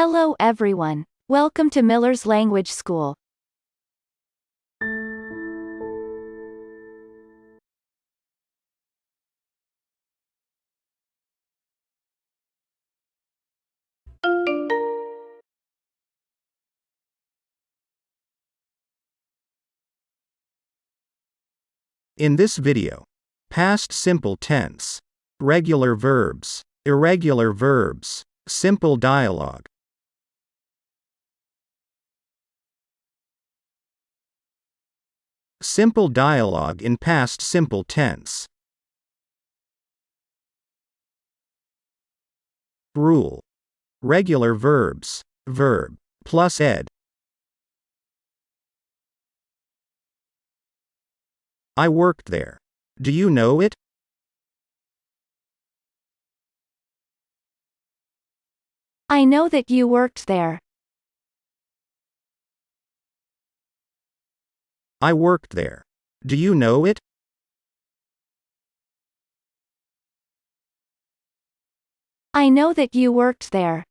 Hello everyone. Welcome to Miller's Language School. In this video, past simple tense, regular verbs, irregular verbs, simple dialogue. Simple dialogue in past simple tense. Rule. Regular verbs, verb, plus ed. I worked there. Do you know it? I know that you worked there. I worked there. Do you know it? I know that you worked there.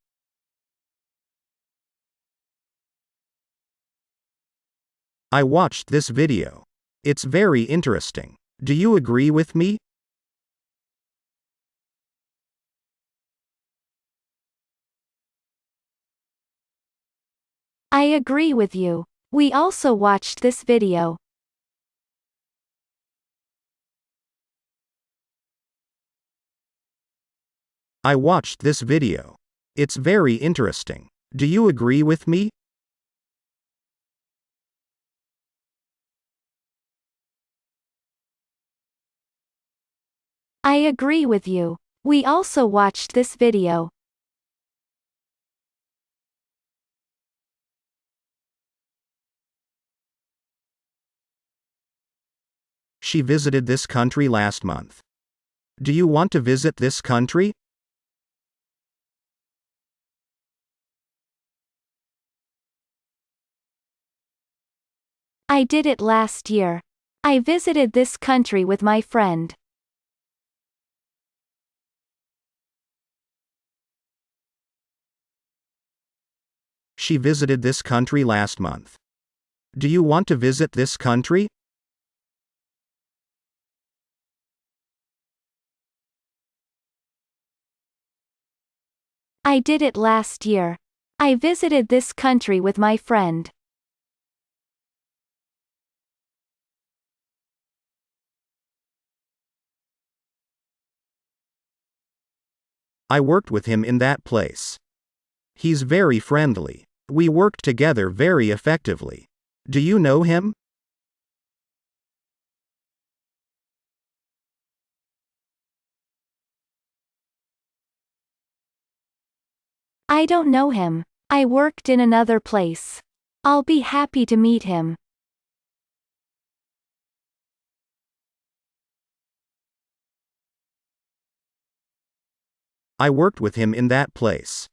I watched this video. It's very interesting. Do you agree with me? I agree with you. We also watched this video. I watched this video. It's very interesting. Do you agree with me? I agree with you. We also watched this video. She visited this country last month. Do you want to visit this country? I did it last year. I visited this country with my friend. She visited this country last month. Do you want to visit this country? I did it last year. I visited this country with my friend. I worked with him in that place. He's very friendly. We worked together very effectively. Do you know him? I don't know him. I worked in another place. I'll be happy to meet him. I worked with him in that place.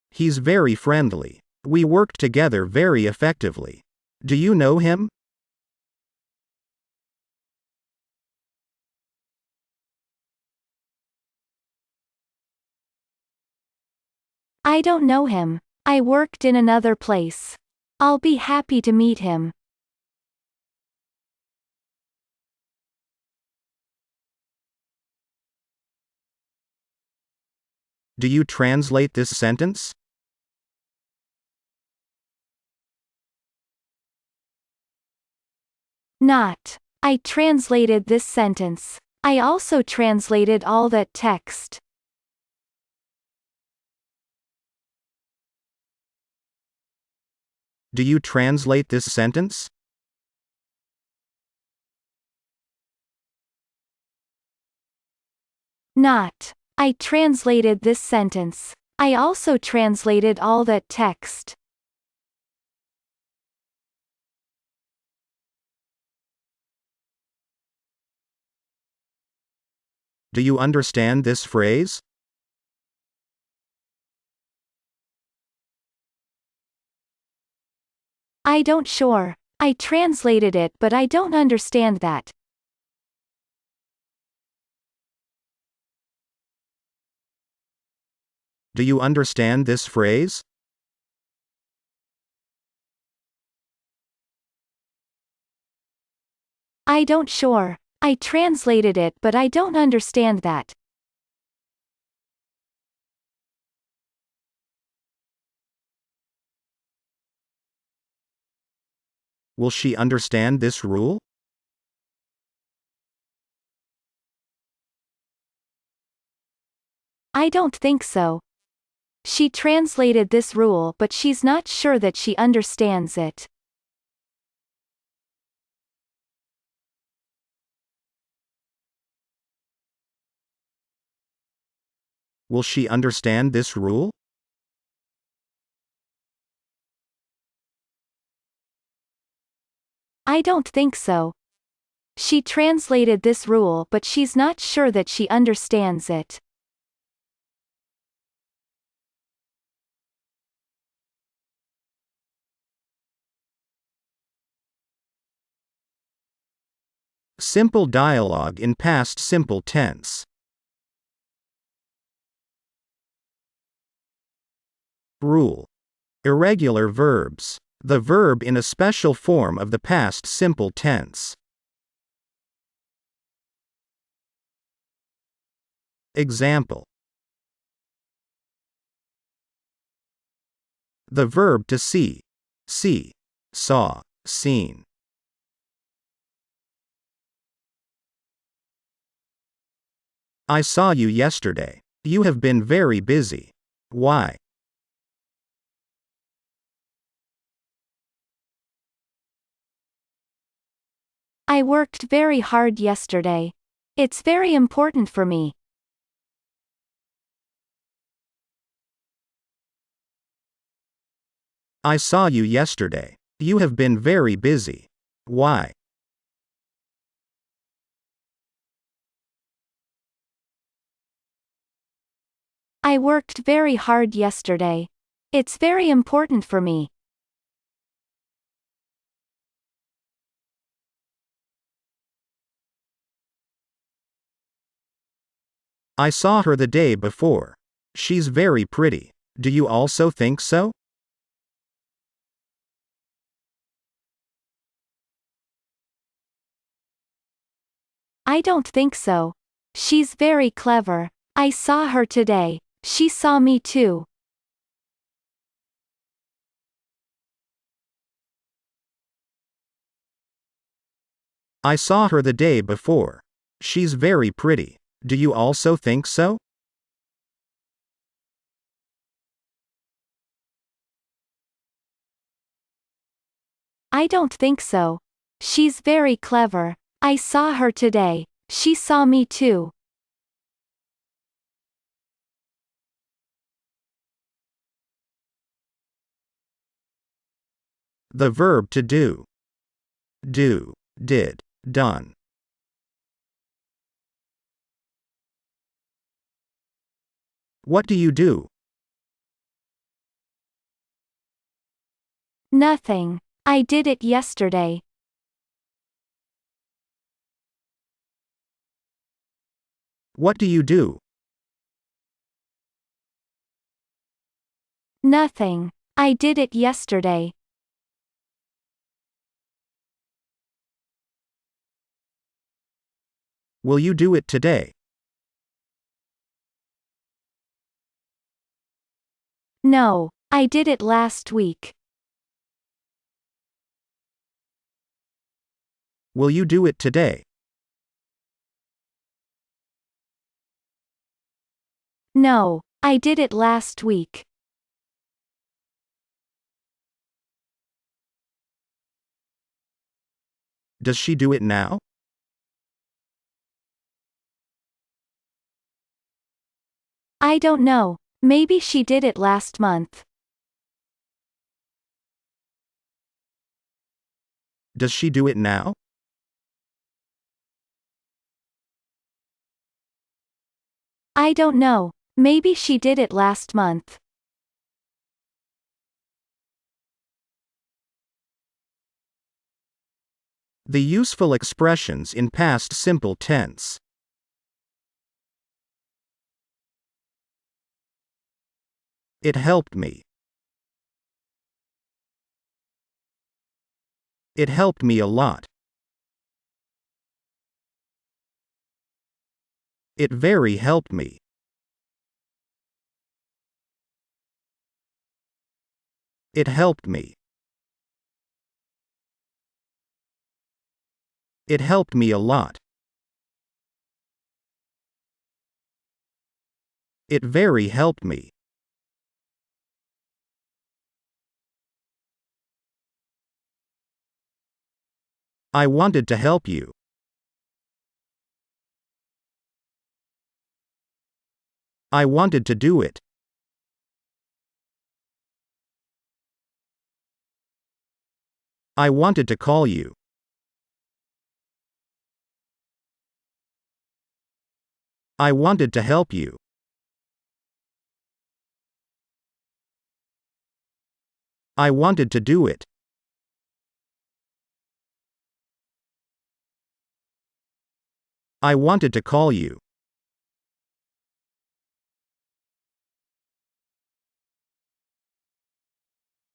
He's very friendly. We worked together very effectively. Do you know him? I don't know him. I worked in another place. I'll be happy to meet him. Do you translate this sentence? Not. I translated this sentence. I also translated all that text. Do you translate this sentence? Not. I translated this sentence. I also translated all that text. Do you understand this phrase? I don't sure. I translated it but I don't understand that. Do you understand this phrase? I don't sure. I translated it but I don't understand that. Will she understand this rule? I don't think so. She translated this rule but she's not sure that she understands it. Will she understand this rule? I don't think so. She translated this rule but she's not sure that she understands it. Simple dialogue in past simple tense. Rule. Irregular verbs. The verb in a special form of the past simple tense. Example. The verb to see. See, saw, seen. I saw you yesterday. You have been very busy. Why? I worked very hard yesterday. It's very important for me. I saw you yesterday. You have been very busy. Why? I worked very hard yesterday. It's very important for me. I saw her the day before. She's very pretty. Do you also think so? I don't think so. She's very clever. I saw her today. She saw me too. I saw her the day before. She's very pretty. Do you also think so? I don't think so. She's very clever. I saw her today. She saw me too. The verb to do. Do, did, done. What do you do? Nothing. I did it yesterday. What do you do? Nothing. I did it yesterday. Will you do it today? No, I did it last week. Will you do it today? No, I did it last week. Does she do it now? I don't know. Maybe she did it last month. Does she do it now? I don't know. Maybe she did it last month. The useful expressions in past simple tense. It helped me. It helped me a lot. It very helped me. It helped me. It helped me a lot. It very helped me. I wanted to help you. I wanted to do it. I wanted to call you. I wanted to help you. I wanted to do it. I wanted to call you.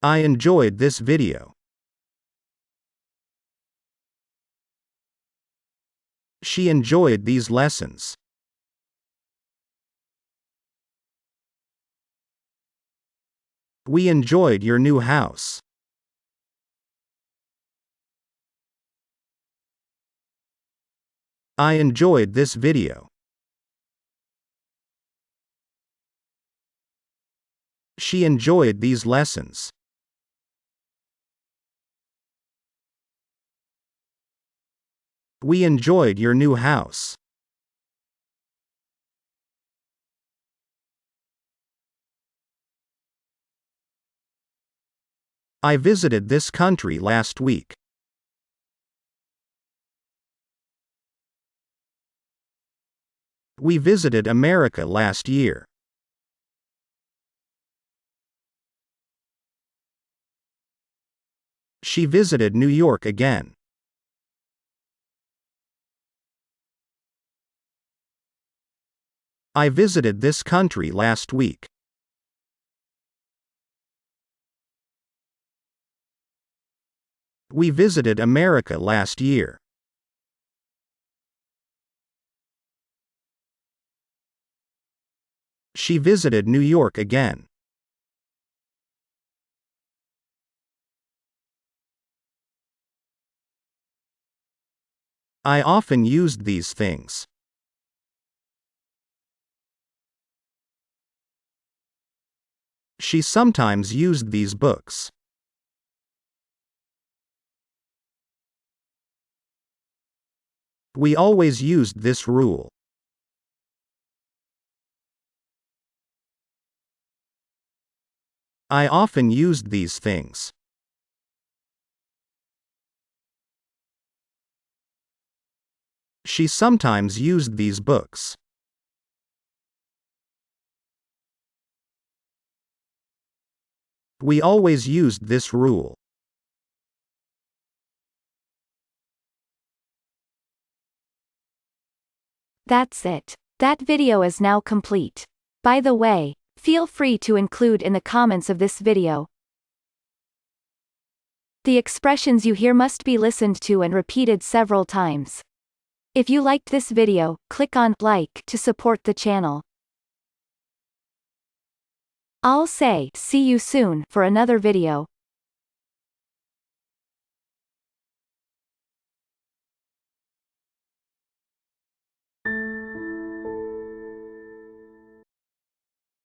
I enjoyed this video. She enjoyed these lessons. We enjoyed your new house. I enjoyed this video. She enjoyed these lessons. We enjoyed your new house. I visited this country last week. We visited America last year. She visited New York again. I visited this country last week. We visited America last year. She visited New York again. I often used these things. She sometimes used these books. We always used this rule. I often used these things. She sometimes used these books. We always used this rule. That's it. That video is now complete. By the way, feel free to include in the comments of this video. The expressions you hear must be listened to and repeated several times. If you liked this video, click on like to support the channel. I'll say see you soon for another video.